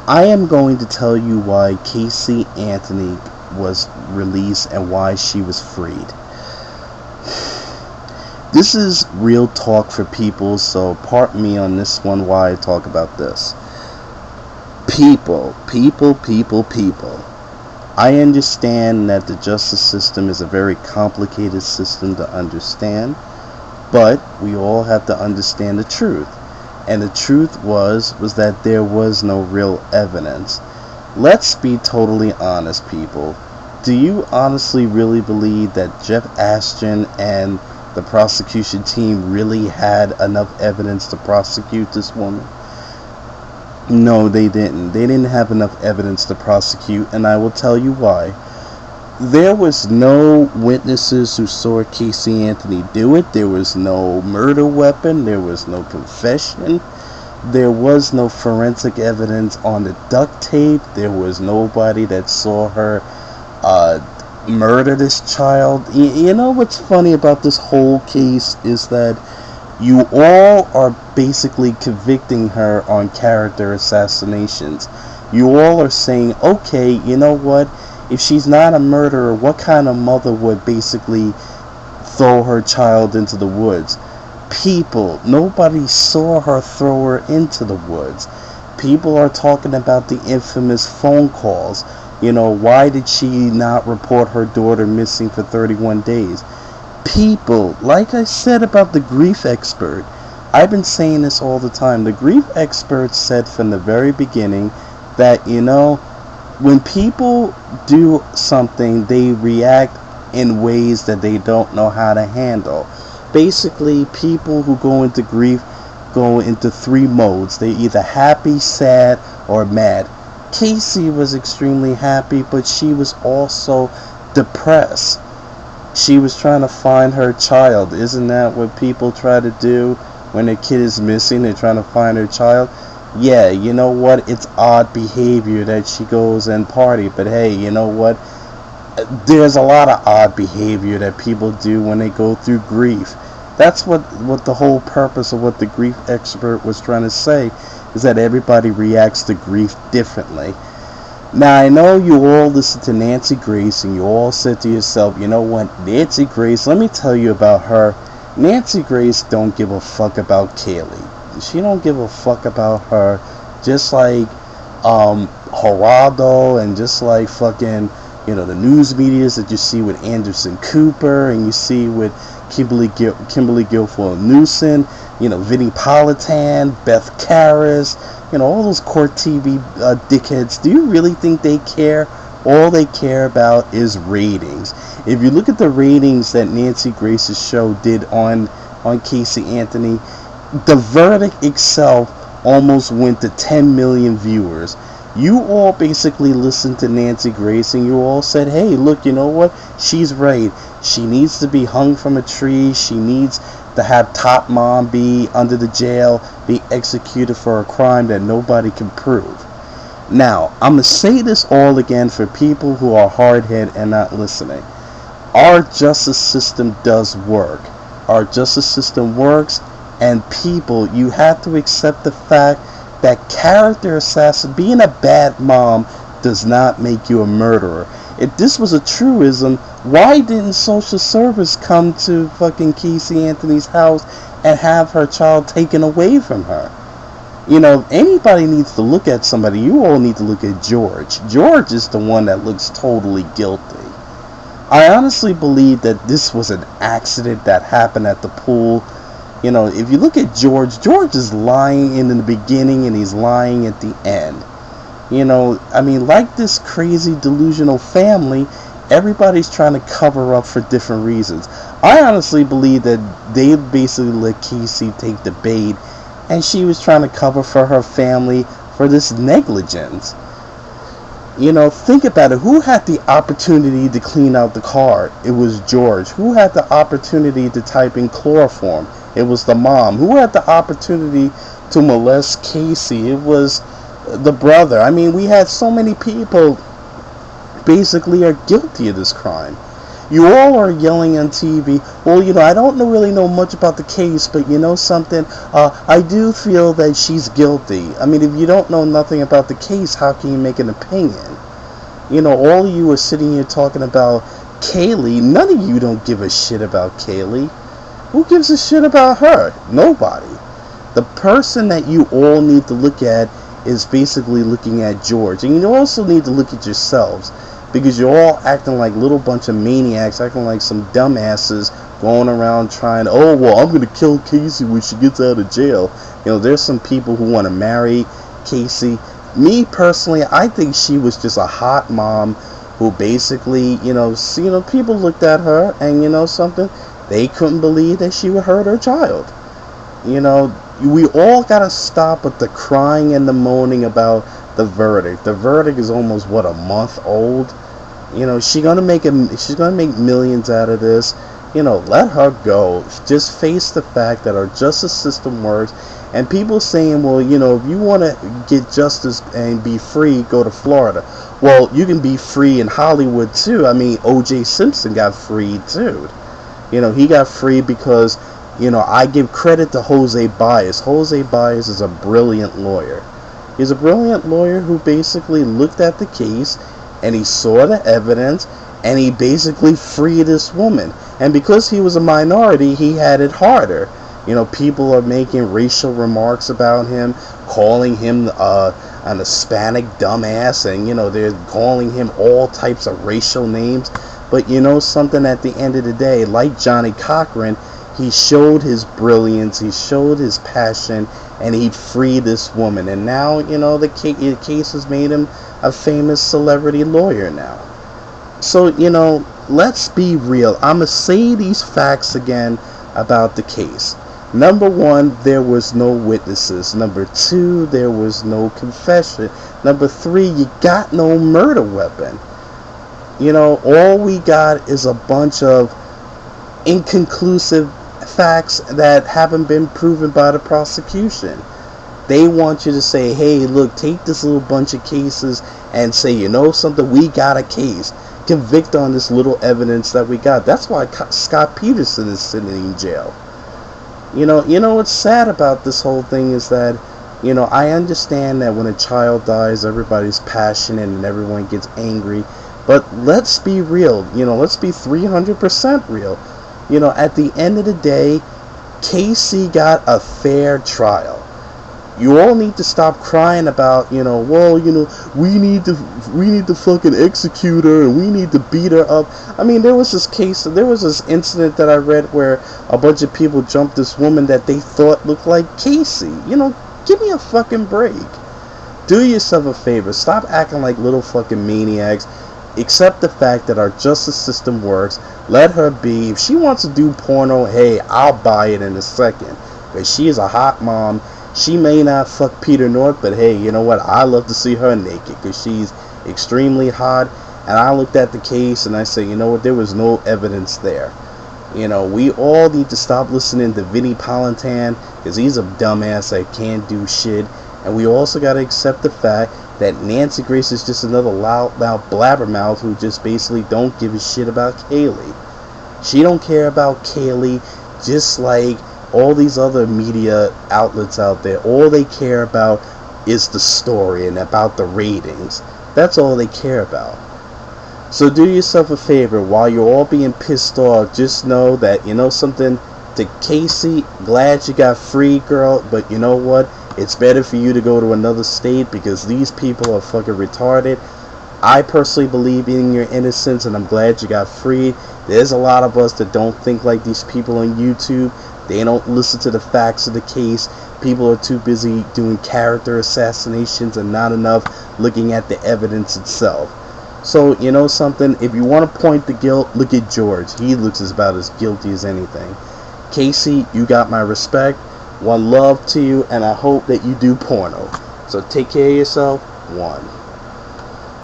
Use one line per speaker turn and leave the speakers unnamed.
I am going to tell you why Casey Anthony was released and why she was freed. This is real talk for people, so pardon me on this one why I talk about this. People. I understand that the justice system is a very complicated system to understand, but we all have to understand the truth. And the truth was that there was no real evidence. Let's be totally honest, people. Do you honestly really believe that Jeff Ashton and the prosecution team really had enough evidence to prosecute this woman? No, they didn't. They didn't have enough evidence to prosecute, and I will tell you why. There was no witnesses who saw Casey Anthony do it. There was no murder weapon. There was no confession. There was no forensic evidence on the duct tape. There was nobody that saw her murder this child. You know what's funny about this whole case is that you all are basically convicting her on character assassinations. You all are saying, okay, you know what? If she's not a murderer, what kind of mother would basically throw her child into the woods? People, nobody saw her throw her into the woods. People are talking about the infamous phone calls. You know, why did she not report her daughter missing for 31 days? People, like I said about the grief expert, I've been saying this all the time. The grief expert said from the very beginning that, you know, when people do something, they react in ways that they don't know how to handle. Basically, people who go into grief go into three modes. They're either happy, sad, or mad. Casey was extremely happy, but she was also depressed. She was trying to find her child. Isn't that what people try to do when a kid is missing? They're trying to find her child. Yeah, you know what? It's odd behavior that she goes and party. But hey, you know what? There's a lot of odd behavior that people do when they go through grief. That's what the whole purpose of what the grief expert was trying to say, is that everybody reacts to grief differently. Now, I know you all listen to Nancy Grace and you all said to yourself, you know what, Nancy Grace, let me tell you about her. Nancy Grace don't give a fuck about Kaylee. She don't give a fuck about her, just like Geraldo and just like fucking, you know, the news medias that you see with Anderson Cooper and you see with Kimberly Guilfoyle Newsom, you know, Vinnie Politan, Beth Karras, you know, all those court TV dickheads. Do you really think they care? All they care about is ratings. If you look at the ratings that Nancy Grace's show did on Casey Anthony, the verdict itself almost went to 10 million viewers. You all basically listened to Nancy Grace and you all said, hey, look, you know what? She's right. She needs to be hung from a tree. She needs to have Top Mom be under the jail, be executed for a crime that nobody can prove. Now, I'm going to say this all again for people who are hard-headed and not listening. Our justice system does work. Our justice system works, and people, you have to accept the fact that character assassin, being a bad mom, does not make you a murderer. If this was a truism, why didn't social service come to fucking Casey Anthony's house and have her child taken away from her? You know, if anybody needs to look at somebody, you all need to look at George. George is the one that looks totally guilty. I honestly believe that this was an accident that happened at the pool. You know, if you look at George is lying in the beginning and he's lying at the end. You know, I mean, like this crazy delusional family, everybody's trying to cover up for different reasons. I honestly believe that they basically let Casey take the bait, and she was trying to cover for her family for this negligence. You know, think about it. Who had the opportunity to clean out the car? It was George. Who had the opportunity to type in chloroform? It was the mom. Who had the opportunity to molest Casey? It was the brother. I mean, we had so many people basically are guilty of this crime. You all are yelling on TV, well, I don't really know much about the case, but you know something, I do feel that she's guilty. I mean, if you don't know nothing about the case, how can you make an opinion? All of you are sitting here talking about Kaylee. None of you don't give a shit about Kaylee. Who gives a shit about her? Nobody. The person that you all need to look at is basically looking at George. And you also need to look at yourselves, because you're all acting like little bunch of maniacs, acting like some dumbasses going around trying, oh, well, I'm going to kill Casey when she gets out of jail. There's some people who want to marry Casey. Me, personally, I think she was just a hot mom who basically, people looked at her and, something, they couldn't believe that she would hurt her child. We all got to stop with the crying and the moaning about the verdict. The verdict is almost, a month old. She's gonna make millions out of this. Let her go. Just face the fact that our justice system works. And people saying, well, if you want to get justice and be free, go to Florida. Well, you can be free in Hollywood too. I mean, O.J. Simpson got freed too. He got free because, I give credit to Jose Baez. Jose Baez is a brilliant lawyer. He's a brilliant lawyer who basically looked at the case and he saw the evidence and he basically freed this woman. And because he was a minority, he had it harder. People are making racial remarks about him, calling him an Hispanic dumbass, and they're calling him all types of racial names. But something, at the end of the day, like Johnny Cochran, he showed his brilliance, he showed his passion, and he freed this woman. And now, the case has made him a famous celebrity lawyer now. So, let's be real. I'm going to say these facts again about the case. Number one, there was no witnesses. Number two, there was no confession. Number three, you got no murder weapon. All we got is a bunch of inconclusive facts that haven't been proven by the prosecution. They want you to say, hey, look, take this little bunch of cases and say, something, we got a case. Convict on this little evidence that we got. That's why Scott Peterson is sitting in jail. What's sad about this whole thing is that, I understand that when a child dies, everybody's passionate and everyone gets angry. But let's be real. Let's be 300% real. At the end of the day, Casey got a fair trial. You all need to stop crying about, we need to fucking execute her and we need to beat her up. I mean, there was this incident that I read where a bunch of people jumped this woman that they thought looked like Casey. Give me a fucking break. Do yourself a favor. Stop acting like little fucking maniacs. Accept the fact that our justice system works. Let her be. If she wants to do porno, hey, I'll buy it in a second. Because she is a hot mom. She may not fuck Peter North, but hey, you know what? I love to see her naked because she's extremely hot. And I looked at the case and I said, you know what? There was no evidence there. We all need to stop listening to Vinnie Palantan because he's a dumbass that can't do shit. And we also got to accept the fact that Nancy Grace is just another loud blabbermouth who just basically don't give a shit about Kaylee. She don't care about Kaylee, just like all these other media outlets out there. All they care about is the story and about the ratings. That's all they care about. So do yourself a favor, while you're all being pissed off, just know that, something, to Casey, glad you got free, girl, but you know what? It's better for you to go to another state because these people are fucking retarded. I personally believe in your innocence and I'm glad you got freed. There's a lot of us that don't think like these people on YouTube. They don't listen to the facts of the case. People are too busy doing character assassinations and not enough looking at the evidence itself. So, something, if you want to point the guilt, look at George. He looks about as guilty as anything. Casey, you got my respect. One love to you, and I hope that you do porno. So take care of yourself. One.